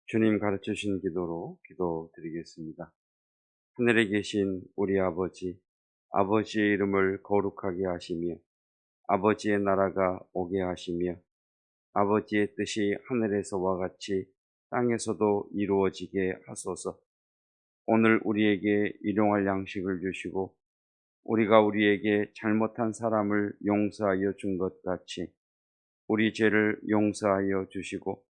주님 가르쳐 주신 기도로 기도드리겠습니다. 하늘에 계신 우리 아버지, 아버지의 이름을 거룩하게 하시며 아버지의 나라가 오게 하시며 아버지의 뜻이 하늘에서와 같이 땅에서도 이루어지게 하소서. 오늘 우리에게 일용할 양식을 주시고 우리가 우리에게 잘못한 사람을 용서하여 준 것 같이 우리 죄를 용서하여 주시고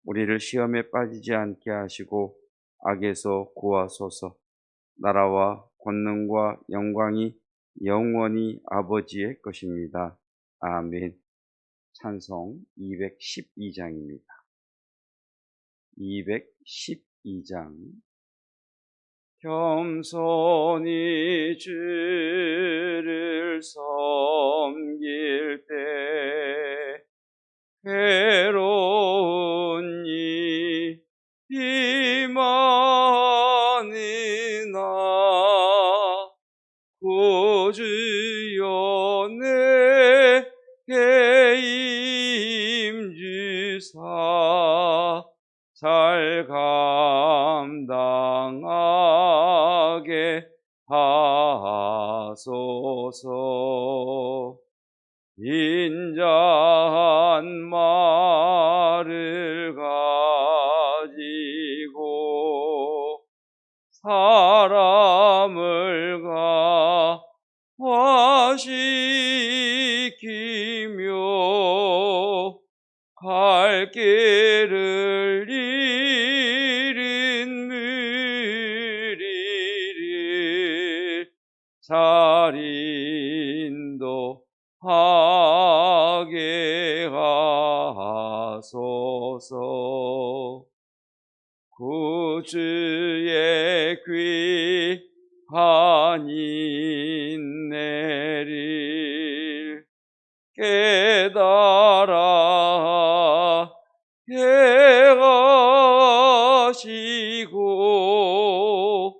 우리를 시험에 빠지지 않게 하시고 악에서 구하소서. 나라와 권능과 영광이 영원히 아버지의 것입니다. 아멘. 찬송 212장입니다. 212장. 겸손히 주를 섬길 때 괴로운 일이 많으나 구주여 내게 임주사 잘 감당하게 하소서. 인자한 말을 가지고 사람을 감화시키며 갈 길을 잃은 무리를 잘 인도하게 하소서. 구주의 귀한 인내를 깨달아 행하시고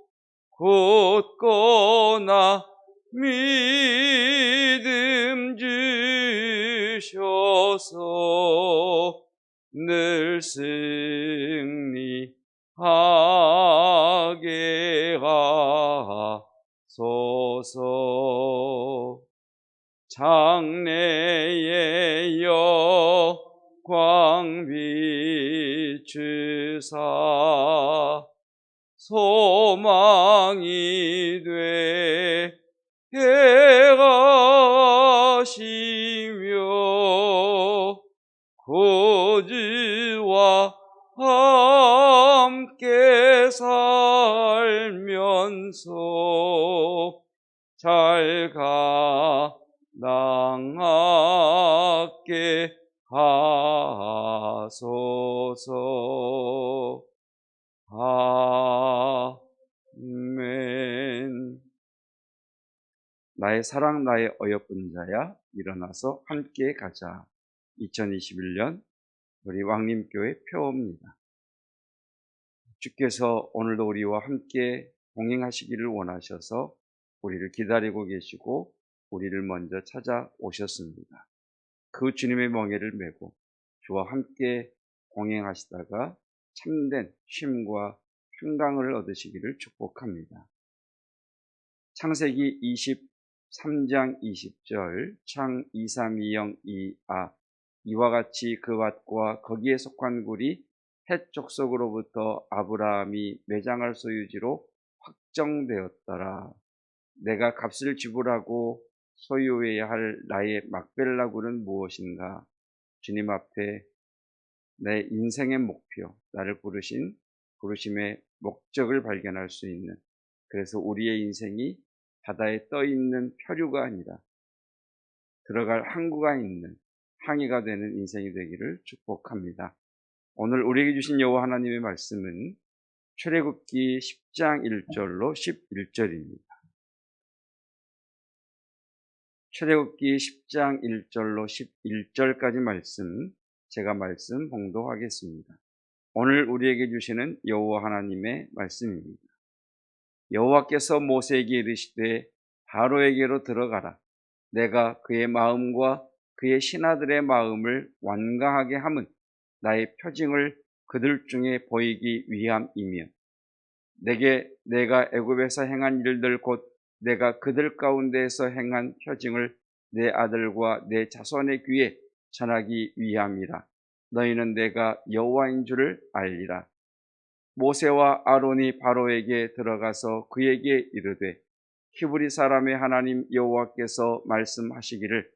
굳건한 믿음 주셔서 늘 승리하게 하소서. 장래의 영광 비추사 소망이 되게 하시며 구주와 함께 살면서 잘 감당하게 하소서. 아멘. 나의 사랑 나의 어여쁜 자야 일어나서 함께 가자. 2021년 우리 왕림교회 표어입니다. 주께서 오늘도 우리와 함께 동행하시기를 원하셔서 우리를 기다리고 계시고 우리를 먼저 찾아오셨습니다. 그 주님의 멍에를 메고 주와 함께 동행하시다가 참된 쉼과 평강을 얻으시기를 축복합니다. 창세기 23장 20절 창 23202아 이와 같이 그 밭과 거기에 속한 굴이 헷 족속으로부터 아브라함이 매장할 소유지로 확정되었더라. 내가 값을 지불하고 소유해야 할 나의 막벨라 굴은 무엇인가? 주님 앞에 내 인생의 목표, 나를 부르심의 목적을 발견할 수 있는, 그래서 우리의 인생이 바다에 떠 있는 표류가 아니라 들어갈 항구가 있는 항해가 되는 인생이 되기를 축복합니다. 오늘 우리에게 주신 여호와 하나님의 말씀은 출애굽기 10장 1절로 11절입니다. 출애굽기 10장 1절로 11절까지 말씀, 제가 말씀 봉독하겠습니다. 오늘 우리에게 주시는 여호와 하나님의 말씀입니다. 여호와께서 모세에게 이르시되 바로에게로 들어가라. 내가 그의 마음과 그의 신하들의 마음을 완강하게 함은 나의 표징을 그들 중에 보이기 위함이며 내가 애굽에서 행한 일들 곧 내가 그들 가운데에서 행한 표징을 내 아들과 내 자손의 귀에 전하기 위함이라. 너희는 내가 여호와인 줄을 알리라. 모세와 아론이 바로에게 들어가서 그에게 이르되 히브리 사람의 하나님 여호와께서 말씀하시기를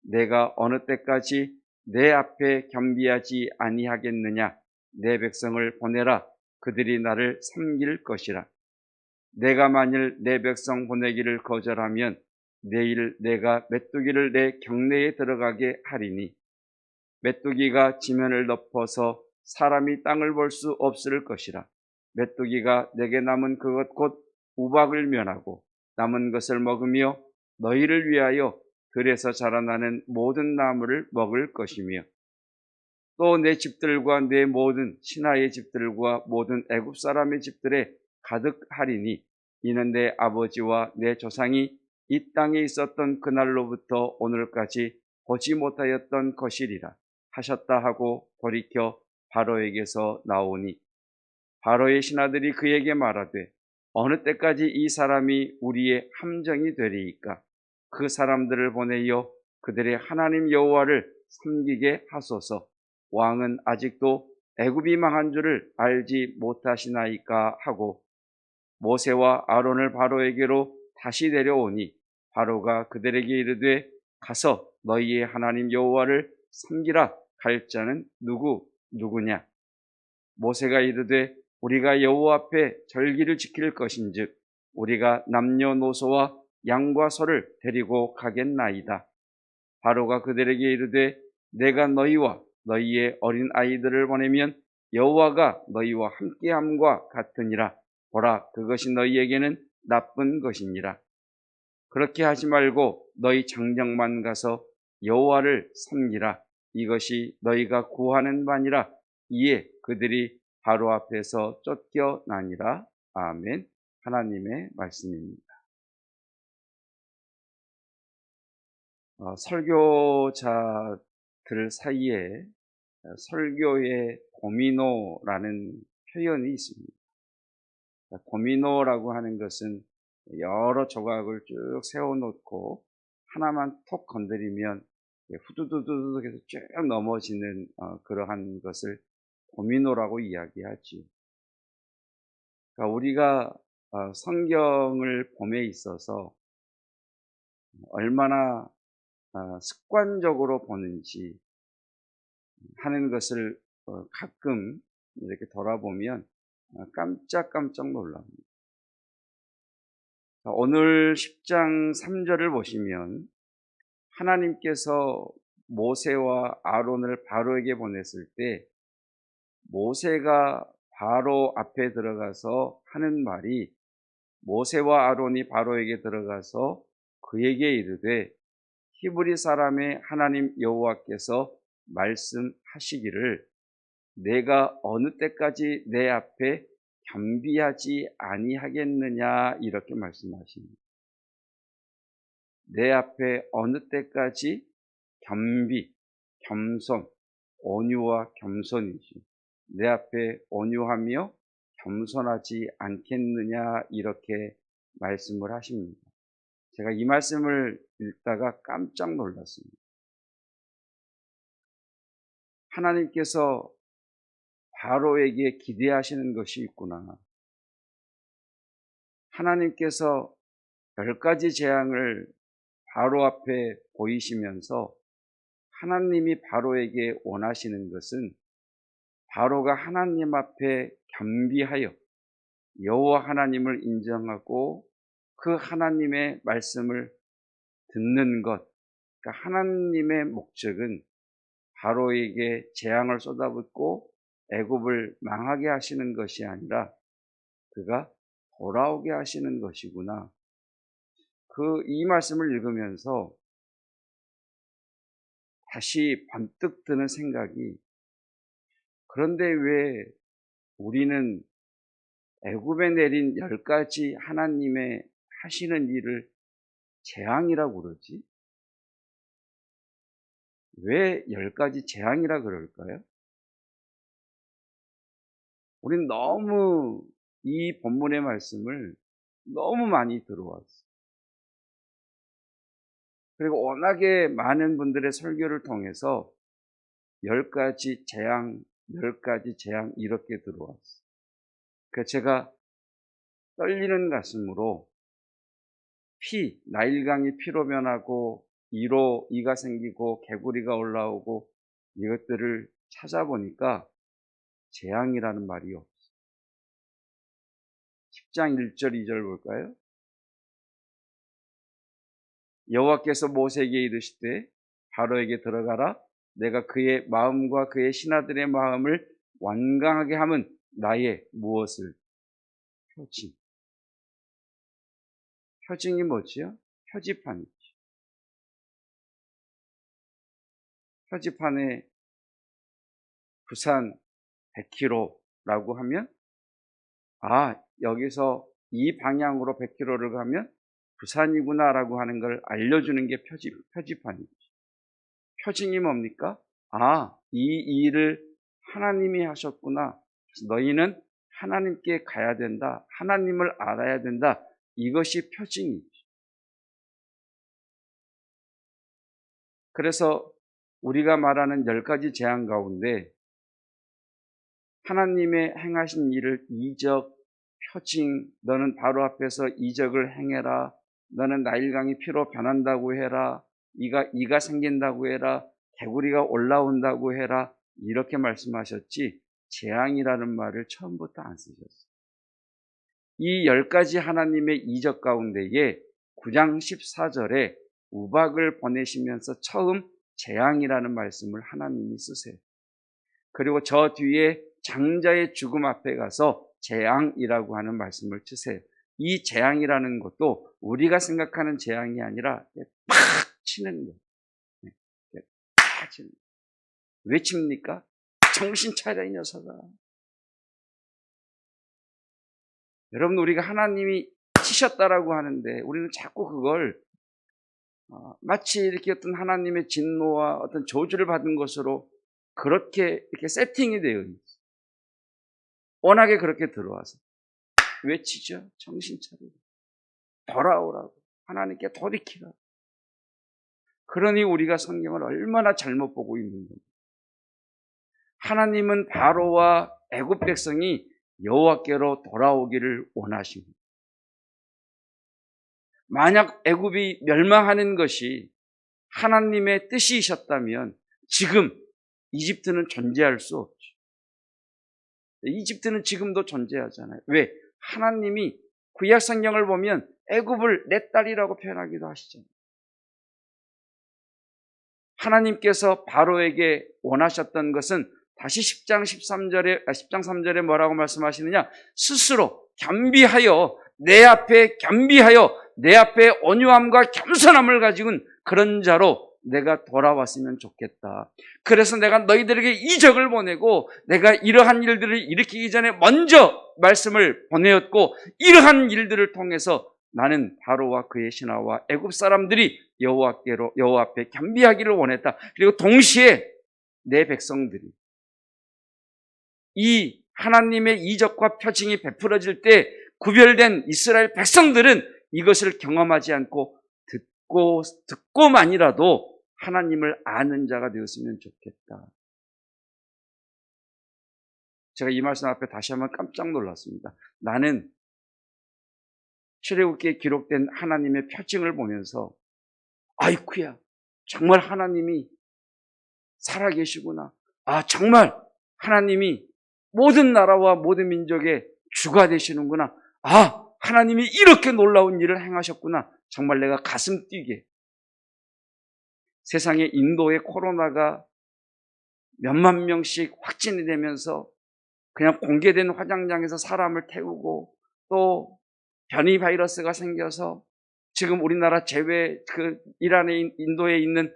내가 어느 때까지 내 앞에 겸비하지 아니하겠느냐. 내 백성을 보내라. 그들이 나를 섬길 것이라. 내가 만일 내 백성 보내기를 거절하면 내일 내가 메뚜기를 내 경내에 들어가게 하리니 메뚜기가 지면을 덮어서 사람이 땅을 볼 수 없을 것이라. 메뚜기가 내게 남은 그것 곧 우박을 면하고 남은 것을 먹으며 너희를 위하여 들에서 자라나는 모든 나무를 먹을 것이며 또 내 집들과 내 모든 신하의 집들과 모든 애굽 사람의 집들에 가득하리니 이는 내 아버지와 내 조상이 이 땅에 있었던 그날로부터 오늘까지 보지 못하였던 것이리라 하셨다 하고 돌이켜 바로에게서 나오니 바로의 신하들이 그에게 말하되 어느 때까지 이 사람이 우리의 함정이 되리이까. 그 사람들을 보내어 그들의 하나님 여호와를 섬기게 하소서. 왕은 아직도 애굽이 망한 줄을 알지 못하시나이까 하고 모세와 아론을 바로에게로 다시 데려오니 바로가 그들에게 이르되 가서 너희의 하나님 여호와를 섬기라. 갈 자는 누구냐. 모세가 이르되 우리가 여호와 앞에 절기를 지킬 것인즉 우리가 남녀노소와 양과 소를 데리고 가겠나이다. 바로가 그들에게 이르되 내가 너희와 너희의 어린 아이들을 보내면 여호와가 너희와 함께함과 같으니라. 보라, 그것이 너희에게는 나쁜 것이니라. 그렇게 하지 말고 너희 장정만 가서 여호와를 섬기라. 이것이 너희가 구하는 바니라. 이에 그들이 바로 앞에서 쫓겨나니라. 아멘. 하나님의 말씀입니다. 설교자들 사이에 설교의 도미노라는 표현이 있습니다. 도미노라고 하는 것은 여러 조각을 쭉 세워놓고 하나만 톡 건드리면 후두두두두 해서 쭉 넘어지는 그러한 것을 도미노라고 이야기하지요. 그러니까 우리가 성경을 봄에 있어서 얼마나 습관적으로 보는지 하는 것을 가끔 이렇게 돌아보면 깜짝깜짝 놀랍니다. 오늘 10장 3절을 보시면 하나님께서 모세와 아론을 바로에게 보냈을 때 모세가 바로 앞에 들어가서 하는 말이 모세와 아론이 바로에게 들어가서 그에게 이르되 히브리 사람의 하나님 여호와께서 말씀하시기를 내가 어느 때까지 내 앞에 겸비하지 아니하겠느냐 이렇게 말씀하십니다. 내 앞에 어느 때까지 겸비, 겸손, 온유와 겸손이지 내 앞에 온유하며 겸손하지 않겠느냐 이렇게 말씀을 하십니다. 제가 이 말씀을 읽다가 깜짝 놀랐습니다. 하나님께서 바로에게 기대하시는 것이 있구나. 하나님께서 10가지 재앙을 바로 앞에 보이시면서 하나님이 바로에게 원하시는 것은 바로가 하나님 앞에 겸비하여 여호와 하나님을 인정하고 그 하나님의 말씀을 듣는 것. 그러니까 하나님의 목적은 바로에게 재앙을 쏟아붓고 애굽을 망하게 하시는 것이 아니라 그가 돌아오게 하시는 것이구나. 이 말씀을 읽으면서 다시 번뜩 드는 생각이 그런데 왜 우리는 애굽에 내린 10가지 하나님의 하시는 일을 재앙이라고 그러지? 왜 10가지 재앙이라 그럴까요? 우린 너무 이 본문의 말씀을 너무 많이 들어왔어요. 그리고 워낙에 많은 분들의 설교를 통해서 10가지 재앙, 10가지 재앙 이렇게 들어왔어요. 그래서 제가 떨리는 가슴으로 나일강이 피로 변하고 이가 생기고 개구리가 올라오고 이것들을 찾아보니까 재앙이라는 말이 없어요. 10장 1절 2절 볼까요? 여호와께서 모세에게 이르시되 바로에게 들어가라. 내가 그의 마음과 그의 신하들의 마음을 완강하게 함은 나의 무엇을? 표징이 뭐지요? 표지판이죠. 표지판에 부산 100km라고 하면 여기서 이 방향으로 100km를 가면 부산이구나라고 하는 걸 알려주는 게 표지판이죠. 표징이 뭡니까? 이 일을 하나님이 하셨구나. 너희는 하나님께 가야 된다. 하나님을 알아야 된다. 이것이 표징이죠. 그래서 우리가 말하는 10가지 재앙 가운데 하나님의 행하신 일을 이적, 표징, 너는 바로 앞에서 이적을 행해라. 너는 나일강이 피로 변한다고 해라. 이가 생긴다고 해라. 개구리가 올라온다고 해라. 이렇게 말씀하셨지 재앙이라는 말을 처음부터 안 쓰셨어요. 이 10가지 하나님의 이적 가운데에 9장 14절에 우박을 보내시면서 처음 재앙이라는 말씀을 하나님이 쓰세요. 그리고 저 뒤에 장자의 죽음 앞에 가서 재앙이라고 하는 말씀을 쓰세요. 이 재앙이라는 것도 우리가 생각하는 재앙이 아니라 팍 치는 거예요. 팍 치는 거예요. 왜 칩니까? 정신 차려 이 녀석아. 여러분, 우리가 하나님이 치셨다라고 하는데 우리는 자꾸 그걸 마치 이렇게 어떤 하나님의 진노와 어떤 저주를 받은 것으로 그렇게 이렇게 세팅이 되어 있어요. 워낙에 그렇게 들어와서 외치죠. 정신 차리고 돌아오라고, 하나님께 돌이키라고. 그러니 우리가 성경을 얼마나 잘못 보고 있는 겁니다. 하나님은 바로와 애굽 백성이 여호와께로 돌아오기를 원하십니다. 만약 애굽이 멸망하는 것이 하나님의 뜻이셨다면 지금 이집트는 존재할 수 없죠. 이집트는 지금도 존재하잖아요. 왜? 하나님이 구약 성경을 보면 애굽을 내 딸이라고 표현하기도 하시잖아요. 하나님께서 바로에게 원하셨던 것은 다시 10장 3절에 뭐라고 말씀하시느냐? 스스로 겸비하여 내 앞에 온유함과 겸손함을 가지고는 그런 자로 내가 돌아왔으면 좋겠다. 그래서 내가 너희들에게 이적을 보내고 내가 이러한 일들을 일으키기 전에 먼저 말씀을 보내었고 이러한 일들을 통해서 나는 바로와 그의 신하와 애굽 사람들이 여호와 앞에 겸비하기를 원했다. 그리고 동시에 내 백성들이 이 하나님의 이적과 표징이 베풀어질 때 구별된 이스라엘 백성들은 이것을 경험하지 않고 듣고만이라도 하나님을 아는 자가 되었으면 좋겠다. 제가 이 말씀 앞에 다시 한번 깜짝 놀랐습니다. 나는 출애굽기에 기록된 하나님의 표징을 보면서 아이쿠야, 정말 하나님이 살아계시구나. 정말 하나님이 모든 나라와 모든 민족의 주가 되시는구나. 하나님이 이렇게 놀라운 일을 행하셨구나. 정말 내가 가슴 뛰게. 세상에 인도의 코로나가 몇만 명씩 확진이 되면서 그냥 공개된 화장장에서 사람을 태우고 또 변이 바이러스가 생겨서 지금 우리나라 제외 이란에 인도에 있는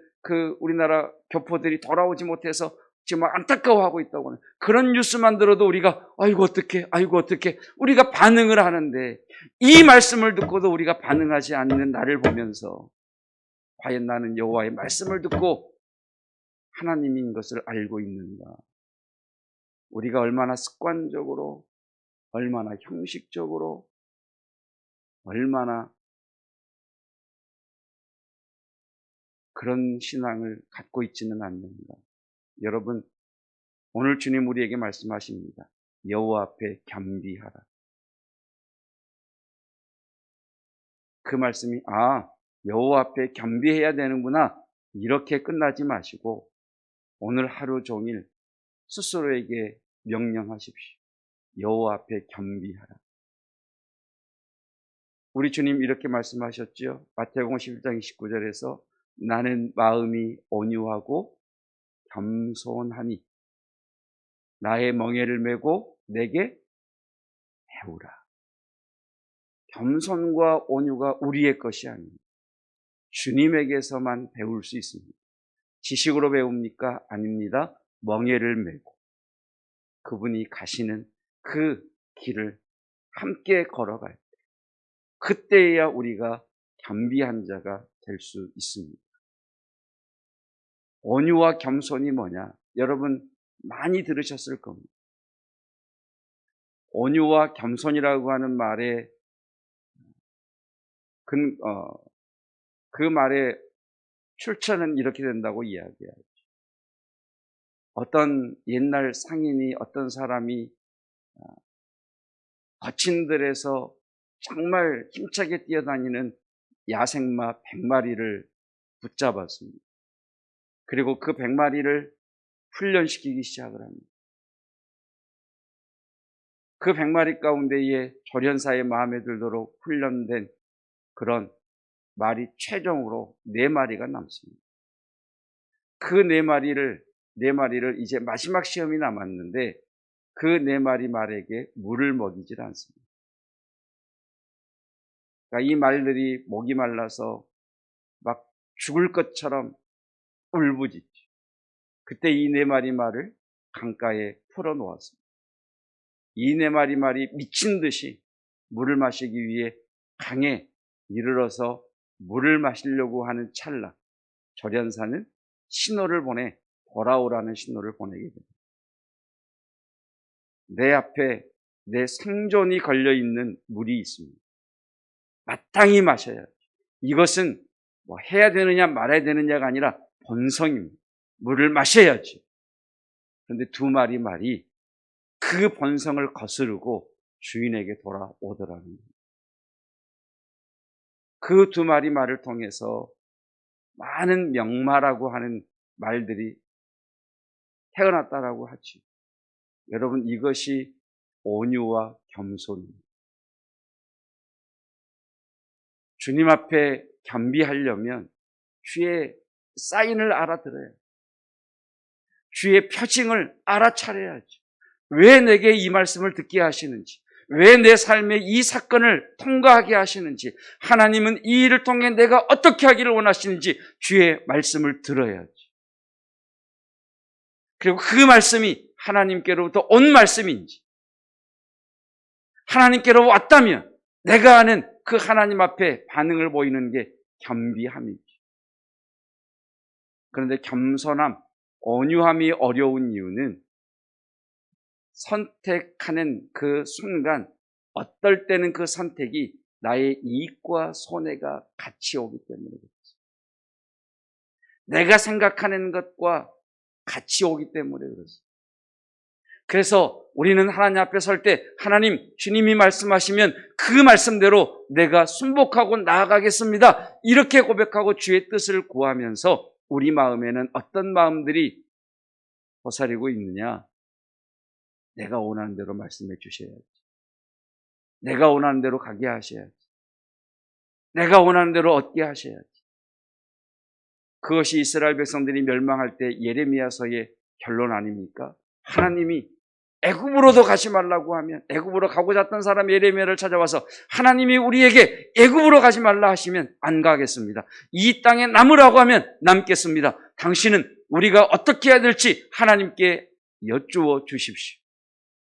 우리나라 교포들이 돌아오지 못해서 지금 안타까워하고 있다고 하는 그런 뉴스만 들어도 우리가 아이고 어떡해 우리가 반응을 하는데 이 말씀을 듣고도 우리가 반응하지 않는 나를 보면서 과연 나는 여호와의 말씀을 듣고 하나님인 것을 알고 있는가? 우리가 얼마나 습관적으로, 얼마나 형식적으로, 얼마나 그런 신앙을 갖고 있지는 않는가. 여러분, 오늘 주님 우리에게 말씀하십니다. 여호와 앞에 겸비하라. 그 말씀이 여호와 앞에 겸비해야 되는구나, 이렇게 끝나지 마시고 오늘 하루 종일 스스로에게 명령하십시오. 여호와 앞에 겸비하라. 우리 주님 이렇게 말씀하셨죠. 마태복음 11장 29절에서 나는 마음이 온유하고 겸손하니 나의 멍에를 메고 내게 배우라. 겸손과 온유가 우리의 것이 아닙니다. 주님에게서만 배울 수 있습니다. 지식으로 배웁니까? 아닙니다. 멍에를 메고 그분이 가시는 그 길을 함께 걸어갈 때, 그때야 우리가 겸비한 자가 될 수 있습니다. 온유와 겸손이 뭐냐? 여러분 많이 들으셨을 겁니다. 온유와 겸손이라고 하는 말에 그 말의 출처는 이렇게 된다고 이야기해요. 어떤 옛날 상인이, 어떤 사람이 거친들에서 정말 힘차게 뛰어다니는 야생마 100마리를 붙잡았습니다. 그리고 그 100마리를 훈련시키기 시작을 합니다. 그 100마리 가운데에 조련사의 마음에 들도록 훈련된 그런 말이 최종으로 4마리가 남습니다. 그 4마리를 이제 마지막 시험이 남았는데 그 4마리 말에게 물을 먹이질 않습니다. 그러니까 이 말들이 목이 말라서 막 죽을 것처럼 울부짖죠. 그때 이 4마리 말을 강가에 풀어놓았습니다. 이 4마리 말이 미친 듯이 물을 마시기 위해 강에 이르러서 물을 마시려고 하는 찰나 조련사는 신호를 보내 돌아오라는 신호를 보내게 됩니다. 내 앞에 내 생존이 걸려있는 물이 있습니다. 마땅히 마셔야 합니다. 이것은 뭐 해야 되느냐 말아야 되느냐가 아니라 본성입니다. 물을 마셔야지. 그런데 2마리 말이 그 본성을 거스르고 주인에게 돌아오더라는 겁니다. 그 2마리 말을 통해서 많은 명마라고 하는 말들이 태어났다라고 하죠. 여러분, 이것이 온유와 겸손입니다. 주님 앞에 겸비하려면 주의 사인을 알아들어야, 주의 표징을 알아차려야지. 왜 내게 이 말씀을 듣게 하시는지, 왜 내 삶에 이 사건을 통과하게 하시는지, 하나님은 이 일을 통해 내가 어떻게 하기를 원하시는지 주의 말씀을 들어야지. 그리고 그 말씀이 하나님께로부터 온 말씀인지, 하나님께로 왔다면 내가 아는 그 하나님 앞에 반응을 보이는 게 겸비함이지. 그런데 겸손함, 온유함이 어려운 이유는 선택하는 그 순간 어떨 때는 그 선택이 나의 이익과 손해가 같이 오기 때문에 그렇습니다. 내가 생각하는 것과 같이 오기 때문에 그렇습니다. 그래서 우리는 하나님 앞에 설 때 하나님, 주님이 말씀하시면 그 말씀대로 내가 순복하고 나아가겠습니다. 이렇게 고백하고 주의 뜻을 구하면서 우리 마음에는 어떤 마음들이 도사리고 있느냐? 내가 원하는 대로 말씀해 주셔야지. 내가 원하는 대로 가게 하셔야지. 내가 원하는 대로 얻게 하셔야지. 그것이 이스라엘 백성들이 멸망할 때 예레미야서의 결론 아닙니까? 하나님이 애굽으로도 가지 말라고 하면, 애굽으로 가고자 했던 사람 예레미야를 찾아와서 하나님이 우리에게 애굽으로 가지 말라 하시면 안 가겠습니다. 이 땅에 남으라고 하면 남겠습니다. 당신은 우리가 어떻게 해야 될지 하나님께 여쭈어 주십시오.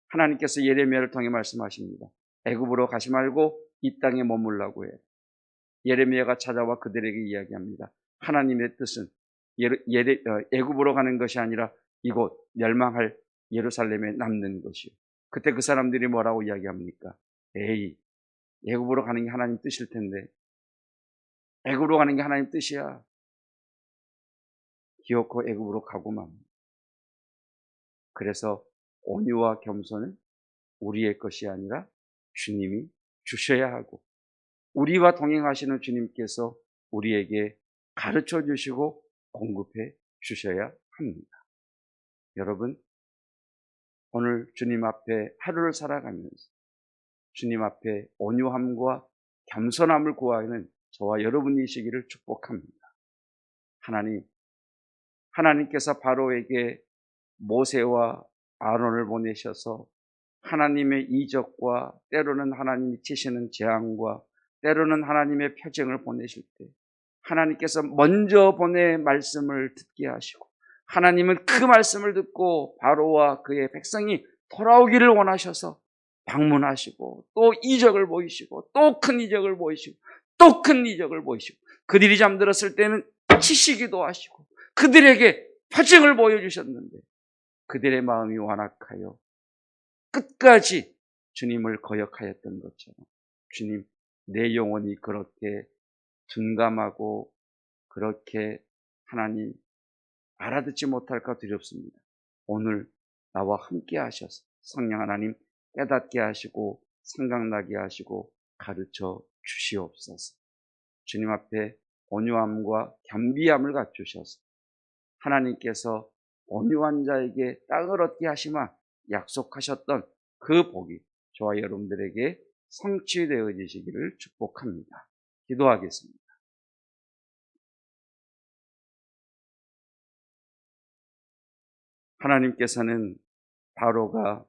하나님께서 예레미야를 통해 말씀하십니다. 애굽으로 가지 말고 이 땅에 머물라고 해요. 예레미야가 찾아와 그들에게 이야기합니다. 하나님의 뜻은 애굽으로 가는 것이 아니라 이곳 멸망할 예루살렘에 남는 것이요. 그때 그 사람들이 뭐라고 이야기합니까? 에이, 애굽으로 가는 게 하나님 뜻일 텐데. 애굽으로 가는 게 하나님 뜻이야. 기어코 애굽으로 가고 맙니다. 그래서 온유와 겸손은 우리의 것이 아니라 주님이 주셔야 하고, 우리와 동행하시는 주님께서 우리에게 가르쳐 주시고 공급해 주셔야 합니다. 여러분, 오늘 주님 앞에 하루를 살아가면서 주님 앞에 온유함과 겸손함을 구하는 저와 여러분이시기를 축복합니다. 하나님께서 바로에게 모세와 아론을 보내셔서 하나님의 이적과 때로는 하나님이 치시는 재앙과 때로는 하나님의 표징을 보내실 때 하나님께서 먼저 보내 말씀을 듣게 하시고, 하나님은 그 말씀을 듣고 바로와 그의 백성이 돌아오기를 원하셔서 방문하시고, 또 이적을 보이시고, 또 큰 이적을 보이시고, 또 큰 이적을 보이시고, 그들이 잠들었을 때는 치시기도 하시고 그들에게 표징을 보여주셨는데, 그들의 마음이 완악하여 끝까지 주님을 거역하였던 것처럼, 주님, 내 영혼이 그렇게 둔감하고 그렇게 하나님 알아듣지 못할까 두렵습니다. 오늘 나와 함께 하셔서 성령 하나님 깨닫게 하시고 생각나게 하시고 가르쳐 주시옵소서. 주님 앞에 온유함과 겸비함을 갖추셔서 하나님께서 온유한 자에게 땅을 얻게 하시마 약속하셨던 그 복이 저와 여러분들에게 성취되어지시기를 축복합니다. 기도하겠습니다. 하나님께서는 바로가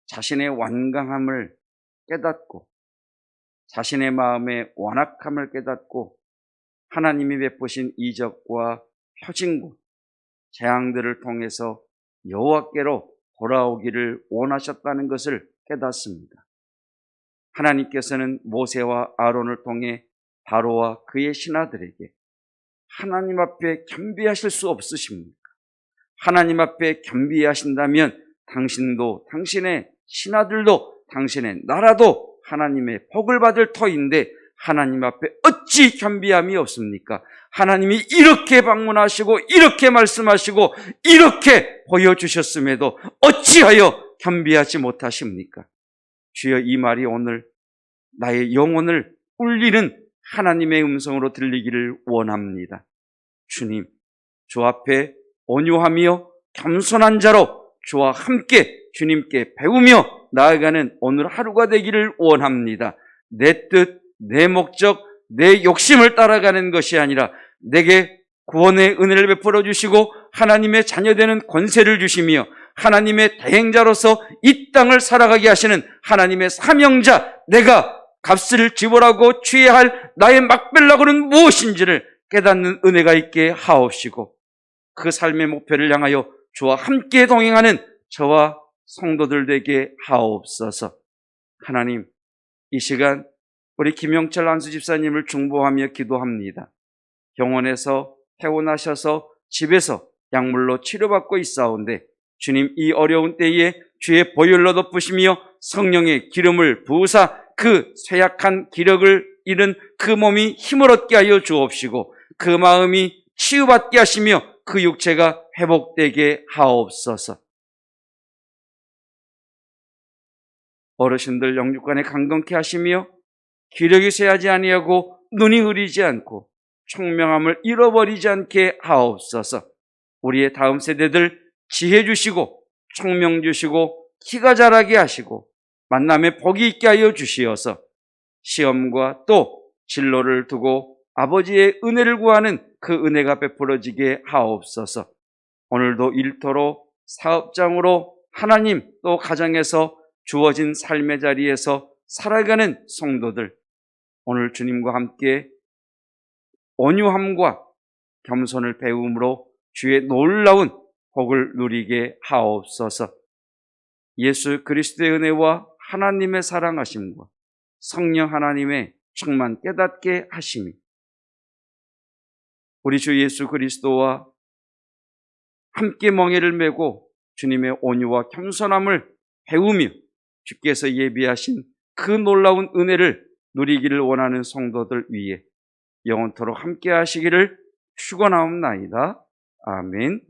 자신의 완강함을 깨닫고 자신의 마음의 완악함을 깨닫고 하나님이 베푸신 이적과 표징과 재앙들을 통해서 여호와께로 돌아오기를 원하셨다는 것을 깨닫습니다. 하나님께서는 모세와 아론을 통해 바로와 그의 신하들에게 하나님 앞에 겸비하실 수 없으십니까? 하나님 앞에 겸비하신다면 당신도, 당신의 신하들도, 당신의 나라도 하나님의 복을 받을 터인데 하나님 앞에 어찌 겸비함이 없습니까? 하나님이 이렇게 방문하시고 이렇게 말씀하시고 이렇게 보여주셨음에도 어찌하여 겸비하지 못하십니까? 주여, 이 말이 오늘 나의 영혼을 울리는 하나님의 음성으로 들리기를 원합니다. 주님, 주 앞에 온유하며 겸손한 자로 주와 함께 주님께 배우며 나아가는 오늘 하루가 되기를 원합니다. 내 뜻, 내 목적, 내 욕심을 따라가는 것이 아니라 내게 구원의 은혜를 베풀어 주시고 하나님의 자녀되는 권세를 주시며 하나님의 대행자로서 이 땅을 살아가게 하시는 하나님의 사명자, 내가 값을 지불하고 취해야 할 나의 막벨라고는 무엇인지를 깨닫는 은혜가 있게 하옵시고, 그 삶의 목표를 향하여 주와 함께 동행하는 저와 성도들 되게 하옵소서. 하나님, 이 시간 우리 김영철 안수 집사님을 중보하며 기도합니다. 병원에서 퇴원하셔서 집에서 약물로 치료받고 있사온데 주님, 이 어려운 때에 주의 보혈로 덮으시며 성령의 기름을 부으사 그 쇠약한 기력을 잃은 그 몸이 힘을 얻게 하여 주옵시고 그 마음이 치유받게 하시며 그 육체가 회복되게 하옵소서. 어르신들 영육간에 강건케 하시며 기력이 쇠하지 아니하고 눈이 흐리지 않고 총명함을 잃어버리지 않게 하옵소서. 우리의 다음 세대들 지혜 주시고 총명 주시고 키가 자라게 하시고 만남에 복이 있게 하여 주시어서 시험과 또 진로를 두고 아버지의 은혜를 구하는 그 은혜가 베풀어지게 하옵소서. 오늘도 일터로 사업장으로 하나님 또 가정에서 주어진 삶의 자리에서 살아가는 성도들, 오늘 주님과 함께 온유함과 겸손을 배움으로 주의 놀라운 복을 누리게 하옵소서. 예수 그리스도의 은혜와 하나님의 사랑하심과 성령 하나님의 충만 깨닫게 하심이 우리 주 예수 그리스도와 함께 멍에를 메고 주님의 온유와 겸손함을 배우며 주께서 예비하신 그 놀라운 은혜를 누리기를 원하는 성도들 위해 영원토록 함께 하시기를 축원하옵나이다. 아멘.